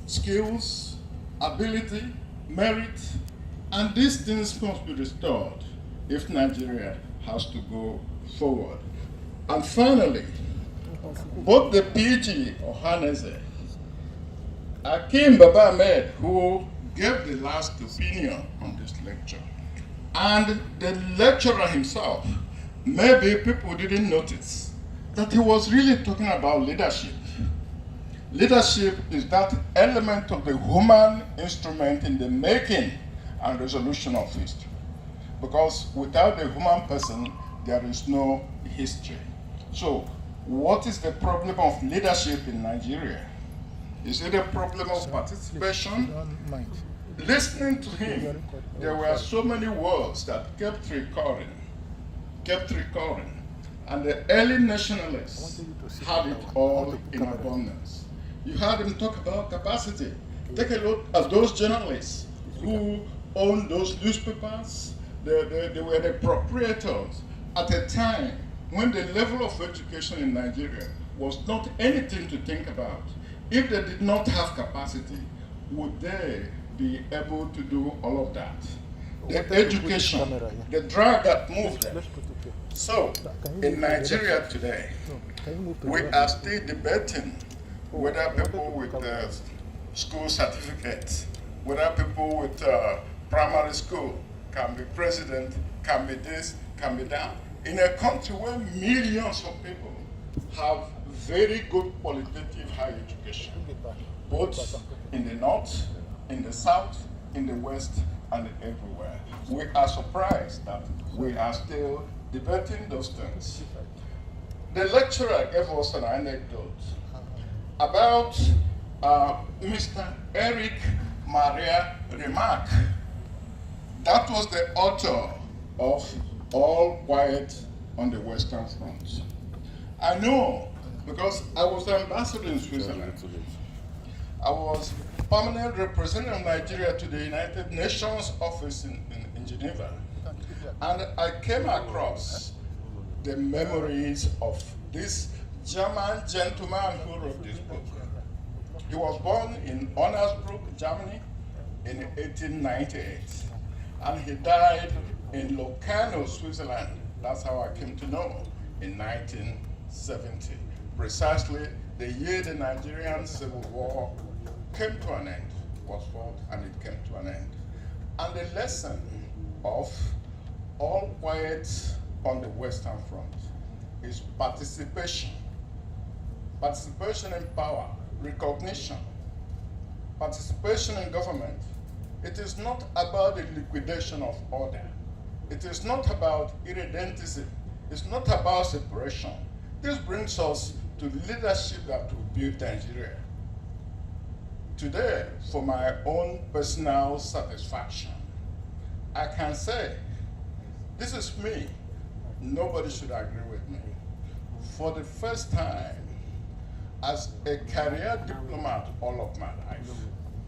skills, ability, merit, and these things must be restored if Nigeria has to go forward. And finally, both the PG Ohaneze, Akim Baba Ahmed, who gave the last opinion on this lecture, and the lecturer himself, maybe people didn't notice that he was really talking about leadership. Leadership is that element of the human instrument in the making and resolution of history. Because without the human person, there is no history. So, what is the problem of leadership in Nigeria? Is it a problem of participation? Listening to him, there were so many words that kept recurring. And the early nationalists had it all in abundance. You heard him talk about capacity. Take a look at those journalists who owned those newspapers. They were the proprietors at a time when the level of education in Nigeria was not anything to think about. If they did not have capacity, would they be able to do all of that? The education, the drag that moved them. So, in Nigeria today, we are still debating whether people with school certificates, whether people with primary school can be president, can be this, can be that. In a country where millions of people have very good qualitative higher education, both in the north, in the south, in the west, and everywhere. We are surprised that we are still debating those things. The lecturer gave us an anecdote about Mr. Eric Maria Remarque. That was the author of All Quiet on the Western Front. I know because I was ambassador in Switzerland. I was permanent representative of Nigeria to the United Nations office in Geneva. And I came across the memories of this German gentleman who wrote this book. He was born in Onnersbruck, Germany in 1898. And he died in Locarno, Switzerland. That's how I came to know, in 1970. Precisely the year the Nigerian Civil War came to an end, was fought, and it came to an end. And the lesson of All Quiet on the Western Front is participation. Participation in power, recognition, participation in government. It is not about the liquidation of order. It is not about irredentism. It's not about separation. This brings us to the leadership that will build Nigeria. Today, for my own personal satisfaction, I can say, this is me. Nobody should agree with me. For the first time, as a career diplomat all of my life,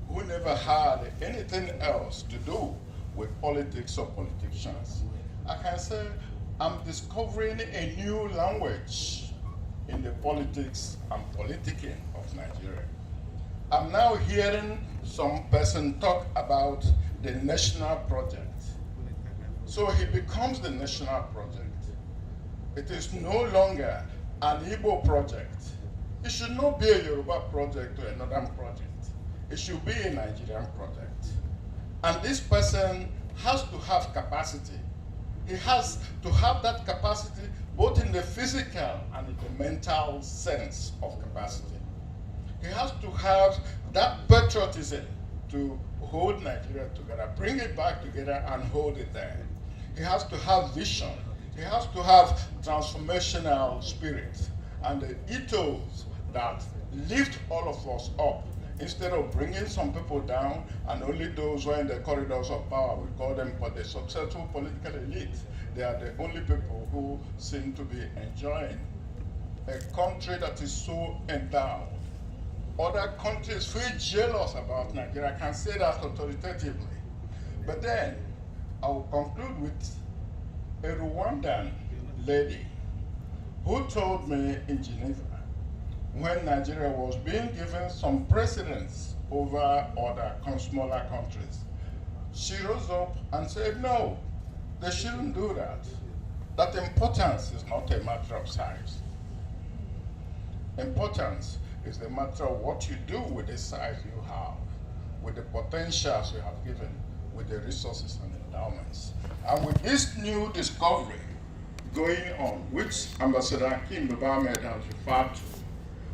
who never had anything else to do with politics or politicians, I can say I'm discovering a new language in the politics and politicking of Nigeria. I'm now hearing some person talk about the national project. So he becomes the national project. It is no longer an Igbo project. It should not be a Yoruba project or a Northern project. It should be a Nigerian project. And this person has to have capacity. He has to have that capacity both in the physical and in the mental sense of capacity. He has to have that patriotism to hold Nigeria together, bring it back together and hold it there. He has to have vision. He has to have transformational spirit and the ethos that lift all of us up instead of bringing some people down and only those who are in the corridors of power, we call them the successful political elite. They are the only people who seem to be enjoying a country that is so endowed. Other countries feel jealous about Nigeria. I can say that authoritatively. But then, I will conclude with a Rwandan lady who told me in Geneva when Nigeria was being given some precedence over other smaller countries. She rose up and said, no, they shouldn't do that. That importance is not a matter of size. Importance is the matter of what you do with the size you have, with the potentials you have given, with the resources and endowments. And with this new discovery going on, which Ambassador Hakeem Ahmed has referred to,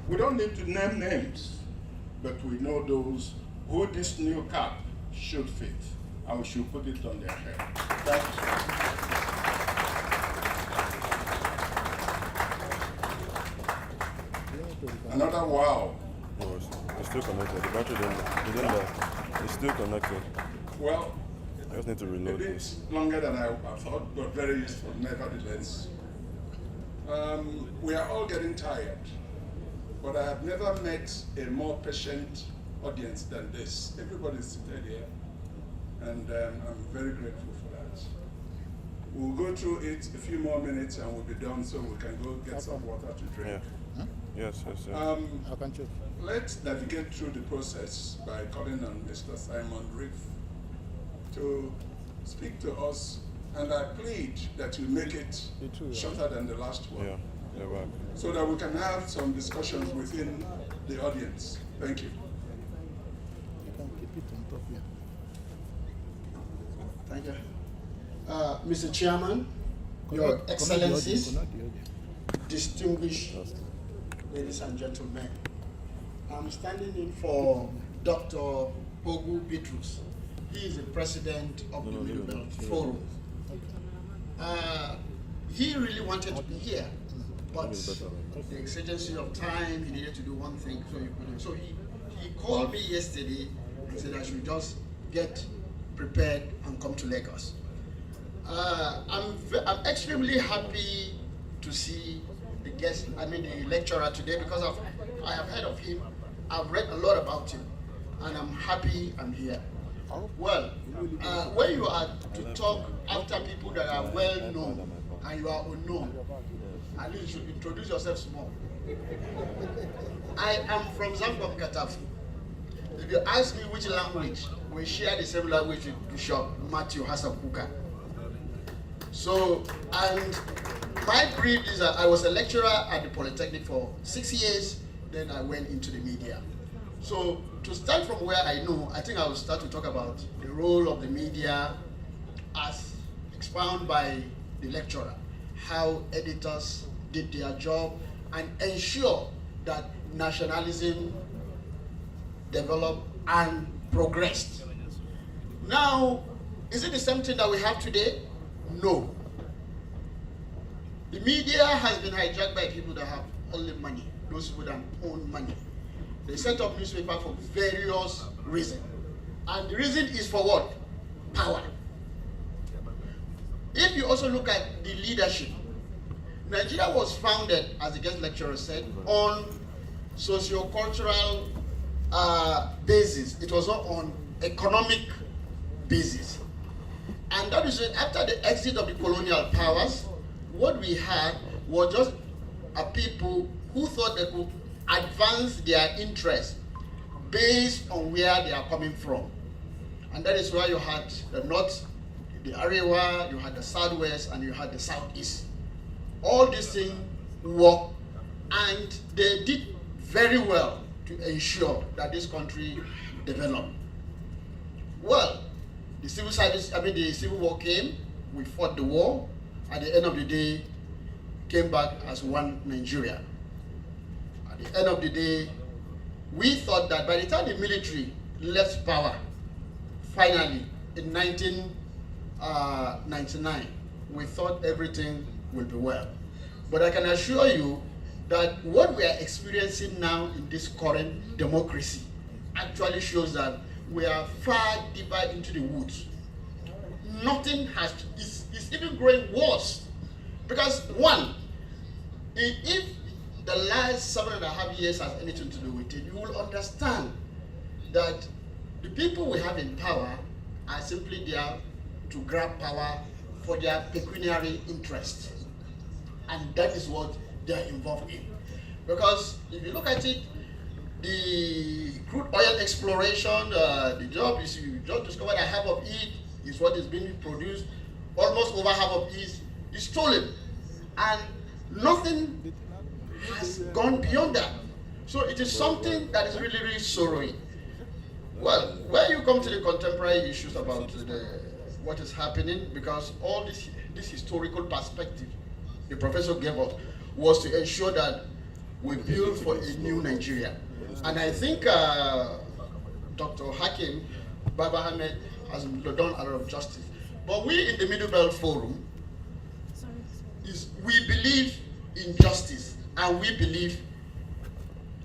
we don't need to name names, but we know those who this new cap should fit, and we should put it on their head. Thank you. Another wow. No, it's still connected. The battery didn't die. It's still connected. Well, I just need to reload a bit this. longer than I thought, but very useful nevertheless. We are all getting tired, but I have never met a more patient audience than this. Everybody's seated here, and I'm very grateful for that. We'll go through it a few more minutes and we'll be done, so we can go get some water to drink. Yeah. Yes. Let's navigate through the process by calling on Mr. Simon Reef to speak to us, and I plead that you make it shorter than the last one. Yeah, right. So that we can have some discussions within the audience. Thank you. You can keep it on top here. Thank you. Mr. Chairman, Your Excellencies, distinguished ladies and gentlemen, I'm standing in for Dr. Pogu Bitrus. He is the president of the Middle Belt Forum. He really wanted to be here, but the exigency of time, he needed to do one thing, so he couldn't. So he called me yesterday and said I should just get prepared and come to Lagos. I'm extremely happy to see the the lecturer today, because I have heard of him. I've read a lot about him, and I'm happy I'm here. Well, when you are to talk after people that are well known and you are unknown, at least you should introduce yourself small. I am from Zambia, Katafu. If you ask me which language, we share the same language with Bishop Matthew Hassan Kuka. So, and my brief is that I was a lecturer at the Polytechnic for 6 years, then I went into the media. So, to start from where I know, I think I will start to talk about the role of the media as expounded by the lecturer, how editors did their job and ensure that nationalism developed and progressed. Now, is it the same thing that we have today? No. The media has been hijacked by people that have only money, those who don't own money. They set up newspapers for various reasons. And the reason is for what? Power. If you also look at the leadership, Nigeria was founded, as the guest lecturer said, on socio-cultural basis. It was not on economic basis. And that is after the exit of the colonial powers, what we had was just a people who thought they could advance their interests based on where they are coming from. And that is why you had the north, the Arewa, you had the southwest, and you had the southeast. All these things worked, and they did very well to ensure that this country developed. Well, the the Civil War came, we fought the war, at the end of the day, came back as one Nigeria. At the end of the day, we thought that by the time the military left power, finally, in 1999, we thought everything will be well. But I can assure you that what we are experiencing now in this current democracy actually shows that we are far deeper into the woods. Nothing it's even growing worse. Because one, if the last 7.5 years has anything to do with it, you will understand that the people we have in power are simply there to grab power for their pecuniary interest. And that is what they are involved in. Because if you look at it, the crude oil exploration, the job is you just discover that half of it is what is being produced. Almost over half of it is stolen. And nothing has gone beyond that. So it is something that is really, really sorrowing. Well, when you come to the contemporary issues about what is happening, because all this historical perspective the professor gave us was to ensure that we build for a new Nigeria. And I think Dr. Hakim Baba Ahmed has done a lot of justice. But we in the Middle Belt Forum, we believe in justice and we believe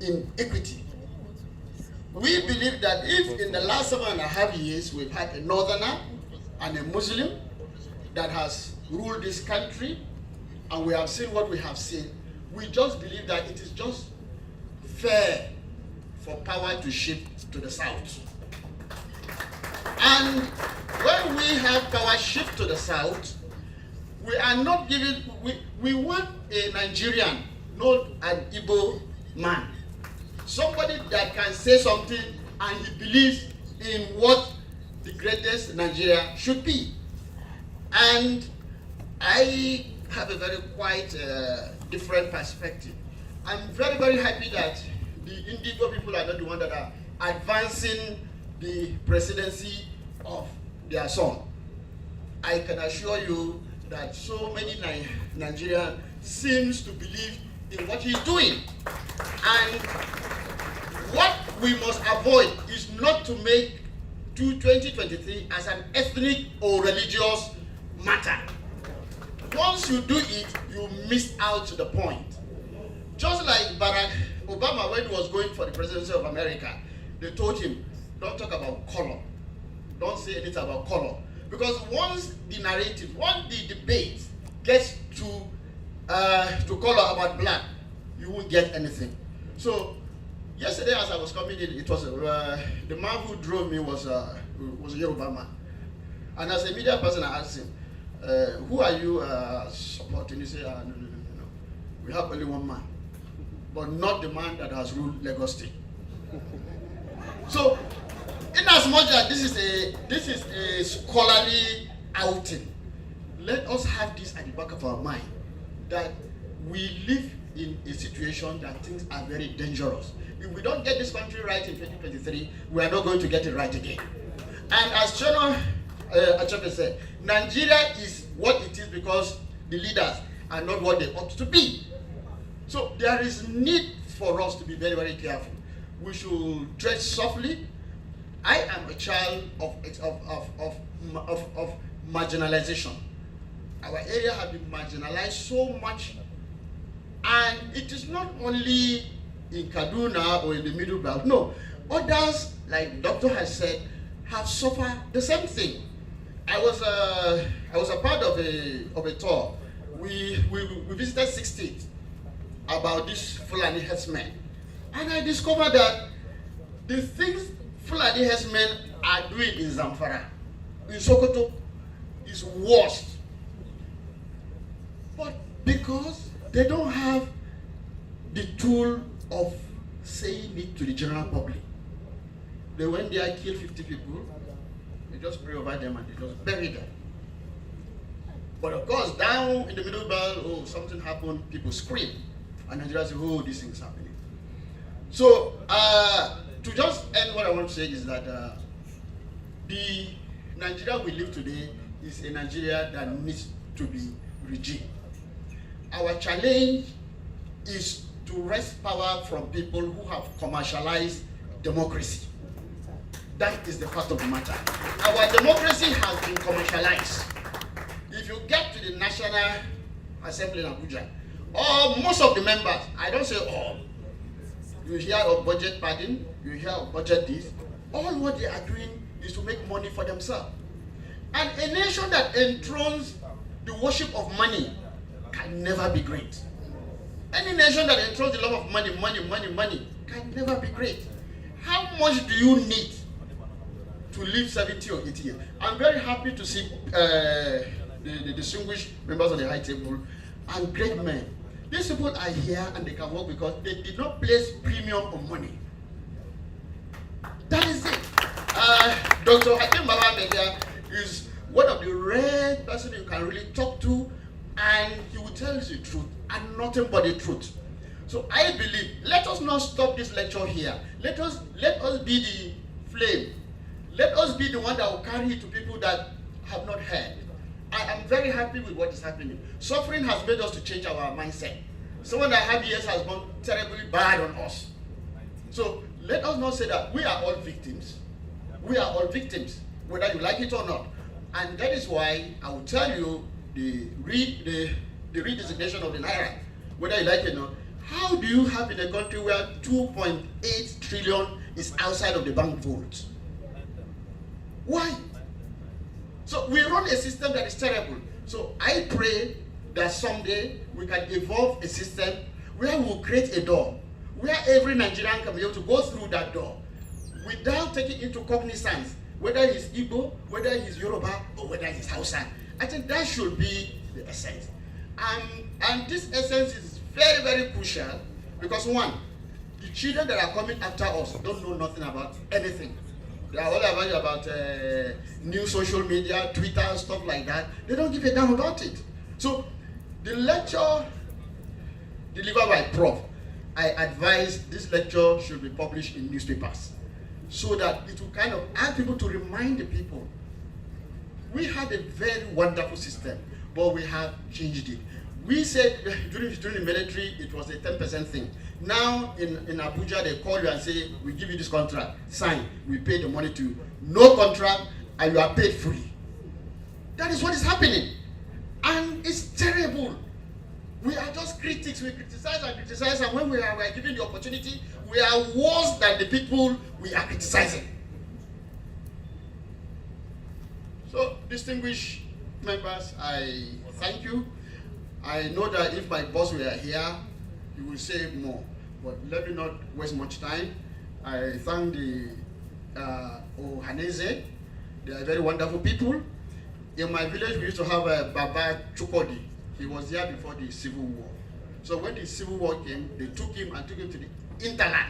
in equity. We believe that if in the last 7.5 years we've had a northerner and a Muslim that has ruled this country, and we have seen what we have seen, we just believe that it is just fair for power to shift to the south. And when we have power shift to the south, we are not giving, we want a Nigerian, not an Igbo man. Somebody that can say something and he believes in what the greatest Nigeria should be. And I have a very quite different perspective. I'm very, very happy that the individual people are not the ones that are advancing the presidency of their son. I can assure you that so many Nigerians seems to believe in what he's doing. And what we must avoid is not to make 2023 as an ethnic or religious matter. Once you do it, you miss out the point. Just like Barack Obama, when he was going for the presidency of America, they told him, don't talk about color. Don't say anything about color. Because once the narrative, once the debate gets to color about black, you won't get anything. So yesterday as I was coming in, it was the man who drove me was a Yoruba man. And as a media person, I asked him, who are you supporting? He said, no. We have only one man, but not the man that has ruled Lagos State. So, in as much as this is a scholarly outing, let us have this at the back of our mind, that we live in a situation that things are very dangerous. If we don't get this country right in 2023, we are not going to get it right again. And as Chano Achebe said, Nigeria is what it is because the leaders are not what they ought to be. So there is need for us to be very, very careful. We should tread softly. I am a child of marginalization. Our area has been marginalized so much, and it is not only in Kaduna or in the Middle Belt. No, others, like the doctor has said, have suffered the same thing. I was a part of a tour. We visited 6 states about this Fulani herdsmen, and I discovered that the things Fulani herdsmen are doing in Zamfara, in Sokoto, is worse. But because they don't have the tool of saying it to the general public, they went there, killed 50 people, they just pray over them and they just bury them. But of course, down in the Middle Belt, oh, something happened, people scream. And Nigeria say, oh, this thing's happening. So, to just end, what I want to say is that the Nigeria we live today is a Nigeria that needs to be regimed. Our challenge is to wrest power from people who have commercialized democracy. That is the fact of the matter. Our democracy has been commercialized. If you get to the National Assembly in Abuja, or most of the members, I don't say all, you hear of budget padding, you hear of budget this, all what they are doing is to make money for themselves. And a nation that enthrones the worship of money can never be great. Any nation that enthrones the love of money can never be great. How much do you need to live 70 or 80 years? I'm very happy to see the distinguished members of the high table and great men. These people are here and they can work because they did not place premium on money. Dr. Hakim Babamedia is one of the rare persons you can really talk to, and he will tell you the truth and nothing but the truth. So I believe, let us not stop this lecture here. Let us be the flame. Let us be the one that will carry it to people that have not heard. I am very happy with what is happening. Suffering has made us to change our mindset. Someone that had years has gone terribly bad on us. So let us not say that we are all victims. We are all victims, whether you like it or not. And that is why I will tell you the redesignation of the Naira, whether you like it or not. How do you have in a country where 2.8 trillion is outside of the bank vault? Why? So we run a system that is terrible. So I pray that someday we can evolve a system where we will create a door, where every Nigerian can be able to go through that door without taking into cognizance whether he's Igbo, whether he's Yoruba, or whether he's Hausa. I think that should be the essence. And this essence is very, very crucial because one, the children that are coming after us don't know nothing about anything. They are all about new social media, Twitter, stuff like that. They don't give a damn about it. So the lecture delivered by Prof, I advise this lecture should be published in newspapers so that it will kind of ask people to remind the people. We had a very wonderful system, but we have changed it. We said during the military, it was a 10% thing. Now in Abuja, they call you and say, we give you this contract, sign, we pay the money to you. No contract, and you are paid free. That is what is happening. And it's terrible. We are just critics, we criticize, and when we are given the opportunity, we are worse than the people we are criticizing. So, distinguished members, I thank you. I know that if my boss were here, he will say more. But let me not waste much time. I thank the Ohanese. They are very wonderful people. In my village, we used to have a Baba Chukodi. He was here before the Civil War. So when the Civil War came, they took him and took him to the interland.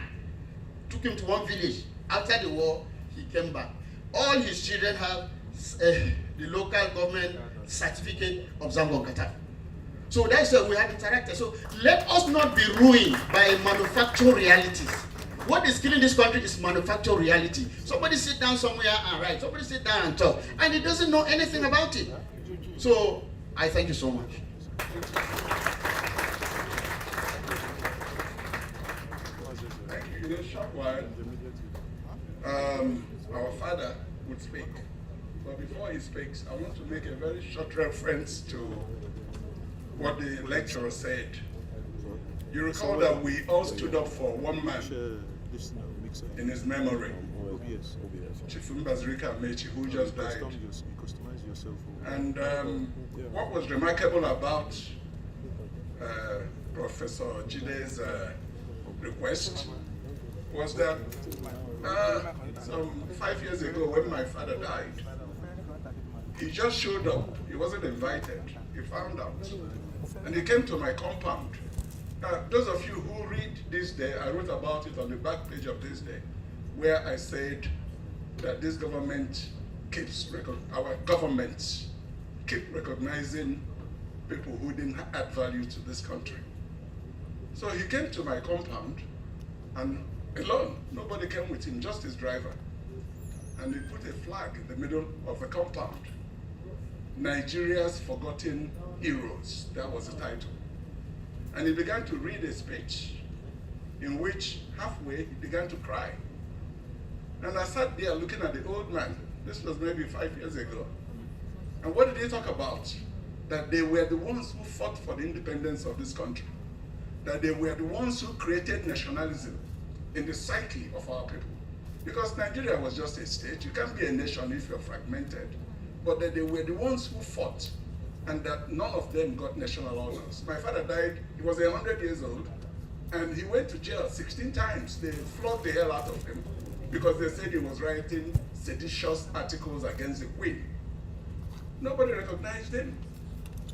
Took him to one village. After the war, he came back. All his children have the local government certificate of Zangon Qatar. So that's why we have interacted. So let us not be ruined by manufactured realities. What is killing this country is manufactured reality. Somebody sit down somewhere and write. Somebody sit down and talk. And he doesn't know anything about it. So I thank you so much. Thank you. In a short while, our father would speak. But before he speaks, I want to make a very short reference to what the lecturer said. You recall that we all stood up for one man in his memory, Chief Mbazirika Amechi, who just died. And what was remarkable about Professor Jide's request was that some 5 years ago when my father died, he just showed up. He wasn't invited. He found out. And he came to my compound. Those of you who read This Day, I wrote about it on the back page of This Day, where I said that this government our governments keep recognizing people who didn't add value to this country. So he came to my compound, and alone, nobody came with him, just his driver. And he put a flag in the middle of the compound. Nigeria's Forgotten Heroes, that was the title. And he began to read a speech in which halfway he began to cry. And I sat there looking at the old man. This was maybe 5 years ago. And what did he talk about? That they were the ones who fought for the independence of this country. That they were the ones who created nationalism in the psyche of our people. Because Nigeria was just a state. You can't be a nation if you're fragmented. But that they were the ones who fought, and that none of them got national honors. My father died, he was 100 years old, and he went to jail 16 times. They flogged the hell out of him because they said he was writing seditious articles against the Queen. Nobody recognized him.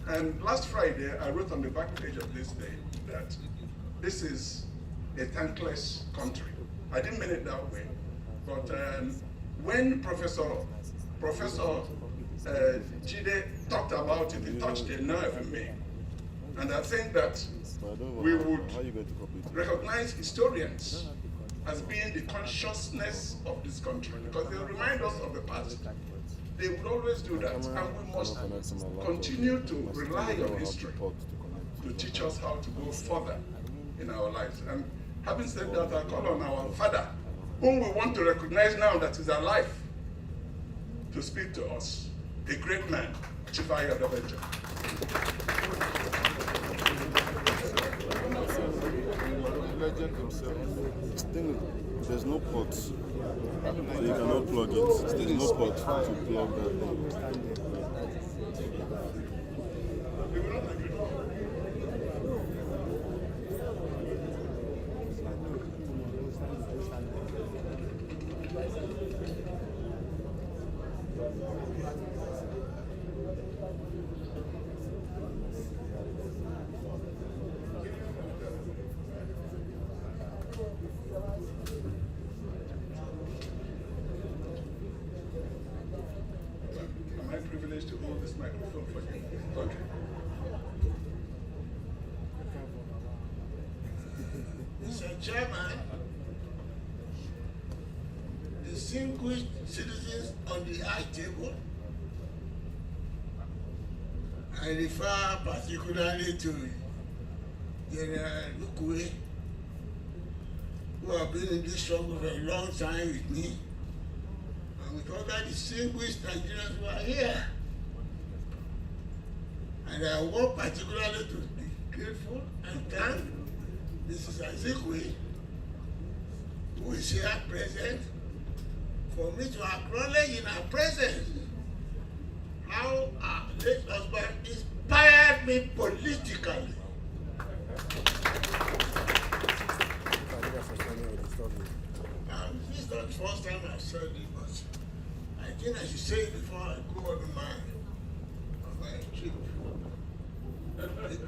And last Friday, I wrote on the back page of This Day that this is a thankless country. I didn't mean it that way, but when Professor Jide talked about it, he touched a nerve in me. And I think that we would recognize historians as being the consciousness of this country, because they remind us of the past. They would always do that, and we must continue to rely on history to teach us how to go further in our lives. And having said that, I call on our father, whom we want to recognize now that is alive, to speak to us. A great man, Chief Ayadabeja. Legend himself. There's no port, so you cannot plug it. There's no port to plug that thing. Am I privileged to hold this microphone for you? Okay. Mr. Chairman, distinguished citizens on the high table, I refer particularly to General Lukwe, who have been in this struggle for a long time with me, and with other distinguished Nigerians who are here. And I want particularly to be grateful and thank Mrs. Azikwe, who is here present, for me to acknowledge in her presence how her late husband inspired me politically. This is not the first time I've said it, but I think I should say it before I go on my trip.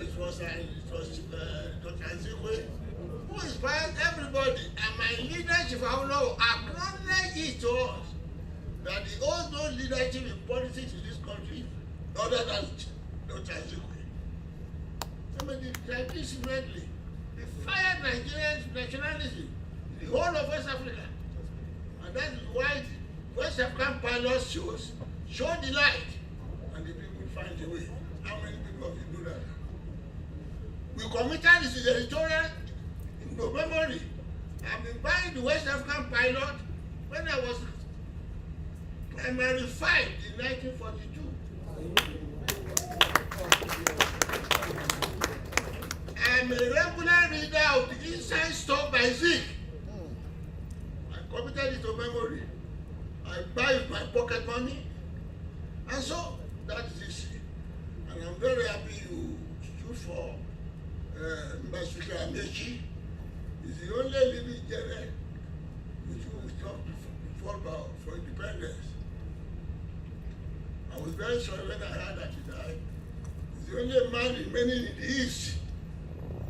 It was Dr. Azikwe who inspired everybody, and my leadership, I will know, acknowledge it to us that the old no leadership in politics in this country, other than Dr. Azikwe. I mean, traditionally, they fired Nigerian nationalism in the whole of West Africa, and that is why West African pilot shows show the light, and the people find a way. How many people of you do that? We committed this editorial in no memory. I've been buying the West African pilot when I was primary 5 in 1942. I'm a regular reader of the Inside Stock by Zik. I committed it to memory. I buy with my pocket money, and so that is it. And I'm very happy you stood for Mbasika Amechi. He's the only living general which will stop for independence. I was very sorry when I heard that he died. He's the only man remaining in the East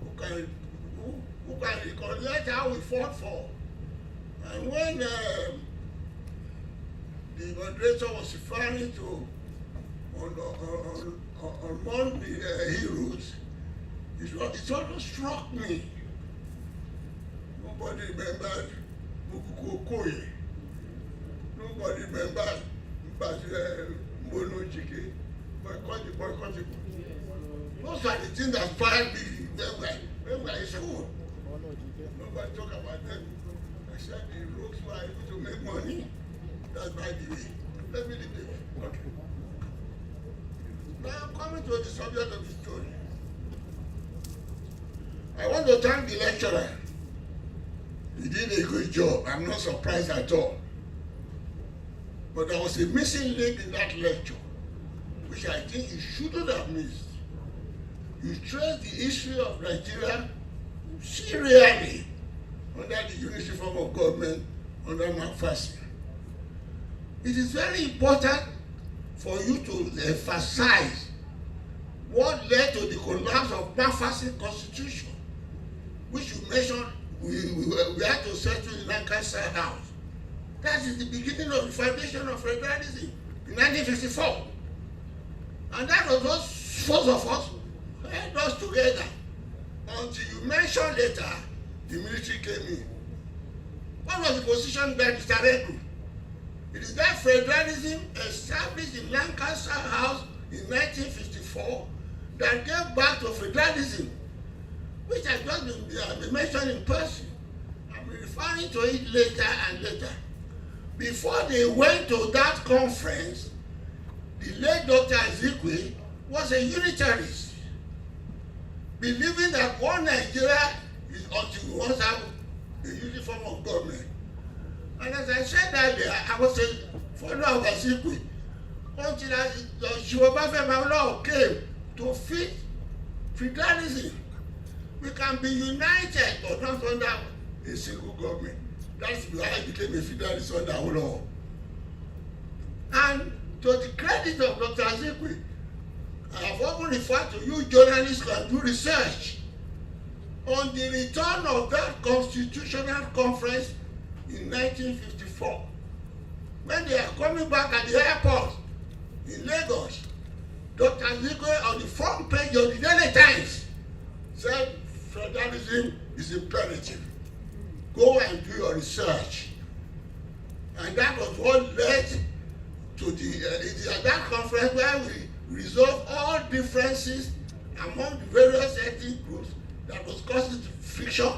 who can recollect how we fought for. And when the moderator was referring to among the heroes, it almost struck me. Nobody remembered Mukuku Okoye. Nobody remembered Mbono Chike. Boycott. Those are the things that inspired me when we were in school. Nobody talk about them. I said the rogues were able to make money. That's by the way. Let me leave it. Okay. Now coming to the subject of the story. I want to thank the lecturer. He did a good job. I'm not surprised at all. But there was a missing link in that lecture, which I think you shouldn't have missed. You trace the history of Nigeria serially under the unity form of government under McPherson. It is very important for you to emphasize what led to the collapse of McPherson Constitution, which you mentioned we had to settle in Lancaster House. That is the beginning of the foundation of federalism in 1954. And that was what most of us held us together until you mentioned later the military came in. What was the position by Mr. Regu? It is that federalism established in Lancaster House in 1954 that gave back to federalism, which has just been mentioned in person. I'm referring to it later and later. Before they went to that conference, the late Dr. Ezekwe was a unitarist, believing that one Nigeria is until we want to have a unity form of government. And as I said earlier, I was a follower of Ezekwe until Shibobafemi came to fit federalism. We can be united but not under a single government. That's why I became a federalist under Awolowo. And to the credit of Dr. Ezekwe, I have often referred to you journalists can do research on the return of that constitutional conference in 1954. When they are coming back at the airport in Lagos, Dr. Ezekwe on the front page of the Daily Times said federalism is imperative. Go and do your research. And that was what led to that conference where we resolved all differences among the various ethnic groups that was causing friction.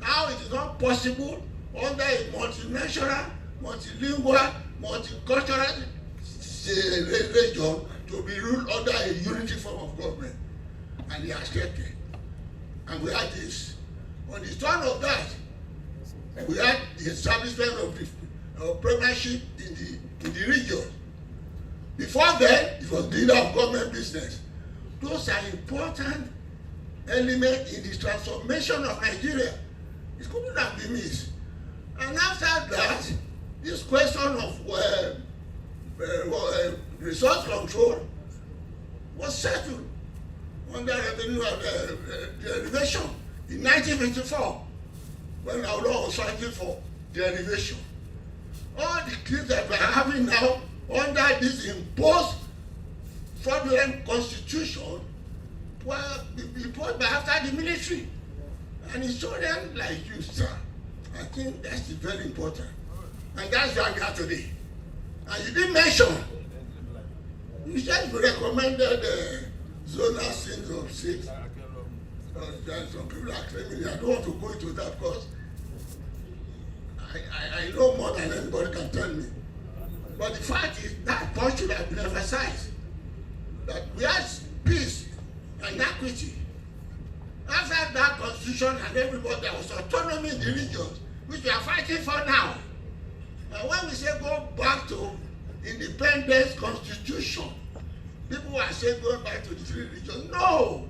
Now it is not possible under a multinational, multilingual, multicultural region to be ruled under a unity form of government. And they accepted. And we had this. On the turn of that, we had the establishment of premiership in the region. Before then, it was leader of government business. Those are important elements in the transformation of Nigeria. It couldn't have been missed. And after that, this question of resource control was settled under revenue derivation in 1954 when our law was fighting for derivation. All the claims that we are having now under this imposed fraudulent constitution were imposed by after the military. And historians like you, sir, I think that's very important. And that's why we are today. And you didn't mention, you said you recommended zonal sins of 6. Some people are claiming, I don't want to go into that because I know more than anybody can tell me. But the fact is that point should have been emphasized. That we had peace and equity. After that constitution and everybody, there was autonomy in the regions, which we are fighting for now. And when we say go back to independence constitution, people are saying going back to the 3 regions. No!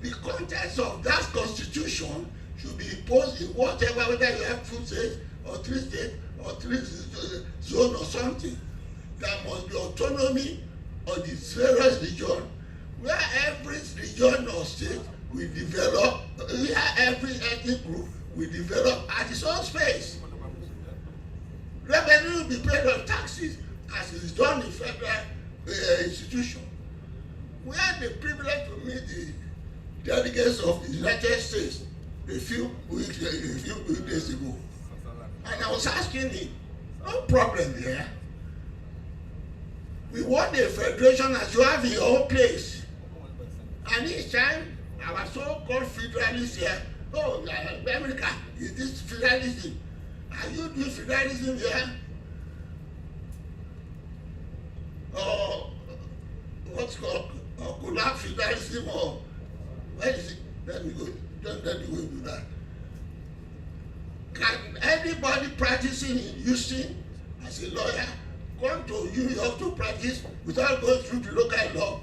The contents of that constitution should be imposed in whatever, whether you have 2 states or 3 states or 3 zones or something. There must be autonomy on the various regions where every region or state will develop, where every ethnic group will develop at its own space. Revenue will be paid on taxes as is done in federal institutions. We had the privilege to meet the delegates of the United States a few days ago. And I was asking him, no problem here. We want a federation as you have in your own place. And each time, our so-called federalists here, oh, America, is this federalism? Are you doing federalism here? Or what's called collapse federalism, or where is it? Let me go. Don't let me go into that. Can anybody practicing in Houston as a lawyer come to New York to practice without going through the local law?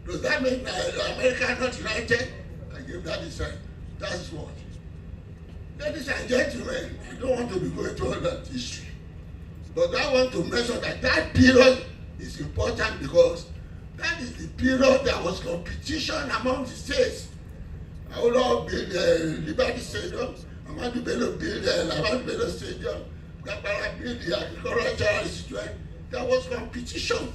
Does that mean America not united? I give that a sign. That's what. Ladies and gentlemen, I don't want to be going through all that history. But I want to mention that that period is important because that is the period there was competition among the states. I will all build Liberty Stadium, Ahmadu Bello build Ahmadu Bello Stadium, the agricultural institute, there was competition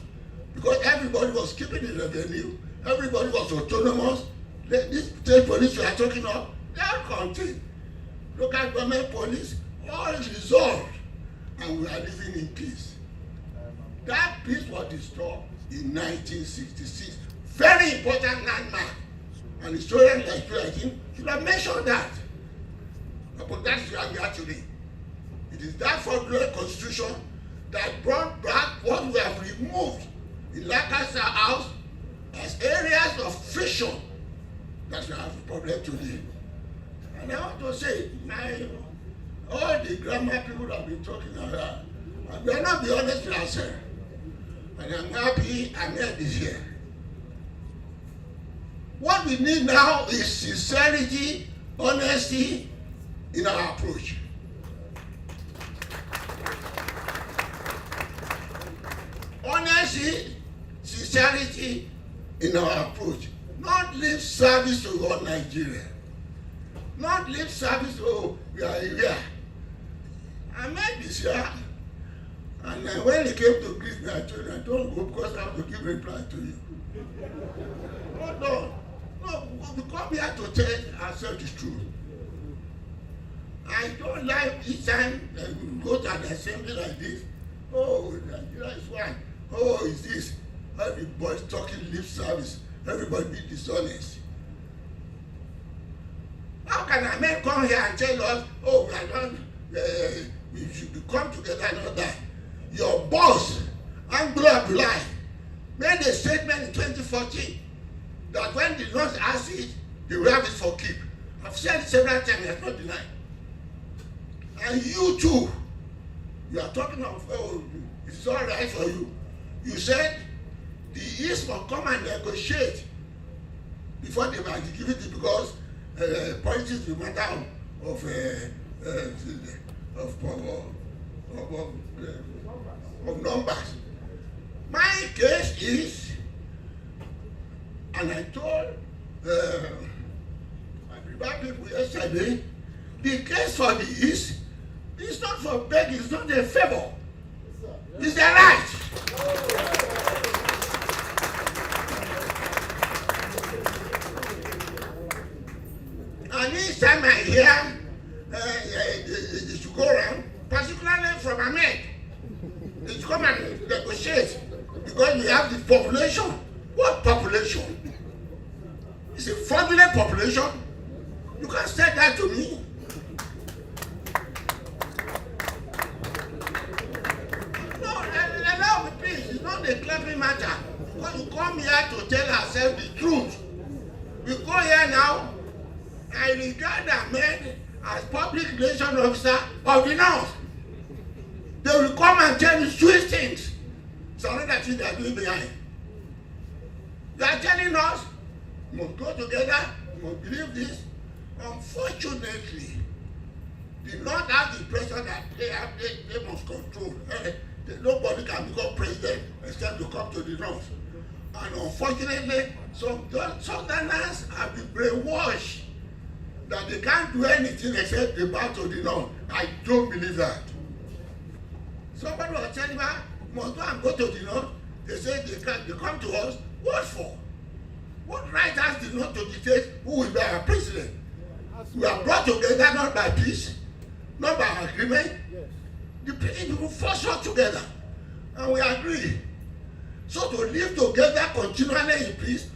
because everybody was keeping the revenue, everybody was autonomous. This state police we are talking of, they are contained. Local government police, all resolved, and we are living in peace. That peace was destroyed in 1966. Very important landmark. And historians like you, I think, should have mentioned that. But that's where we are today. It is that fraudulent constitution that brought back what we have removed in Lancaster House as areas of friction that we have a problem today. And I want to say, all the grammar people have been talking about, and we are not be honest with ourselves. And I'm happy Ahmed is here. What we need now is sincerity, honesty in our approach. Honesty, sincerity in our approach. Not lip service to all Nigeria. Not lip service to we are here. I met this year, and when he came to greet me, I told him, I don't go because I have to give reply to you. No, we come here to tell ourselves the truth. I don't like each time we go to an assembly like this. Oh, Nigeria is one. Oh, is this? Everybody's talking lip service. Everybody be dishonest. How can a man come here and tell us, oh, we are not, we should come together and all that? Your boss, Anglo Abdullah, made a statement in 2014 that when the North asked it, they will have it for keep. I've said it several times, it's not denied. And you too, you are talking of, oh, it's all right for you. You said the East will come and negotiate before they might give it because politics is a matter of numbers. My case is, and I told my private people yesterday, the case for the East is not for begging, it's not a favor. It's a right. And each time I hear they should go around, particularly from Ahmed, they should come and negotiate because we have the population. What population? It's a fraudulent population. You can't say that to me. No, allow me please. It's not a clapping matter. Because you come here to tell ourselves the truth. We go here now. I regard Ahmed as public relations officer of the North. They will come and tell you sweet things. It's another thing they are doing behind. They are telling us, we must go together, we must believe this. Unfortunately, the North has the pressure that they must control. Nobody can become president except to come to the North. And unfortunately, some Southerners have been brainwashed that they can't do anything except the bow to the North. I don't believe that. Somebody was telling me, must go and go to the North. They say they come to us. What for? What right has the North to dictate who will be our president? We are brought together not by peace, not by agreement. The people force us together, and we agree. So to live together continually in peace,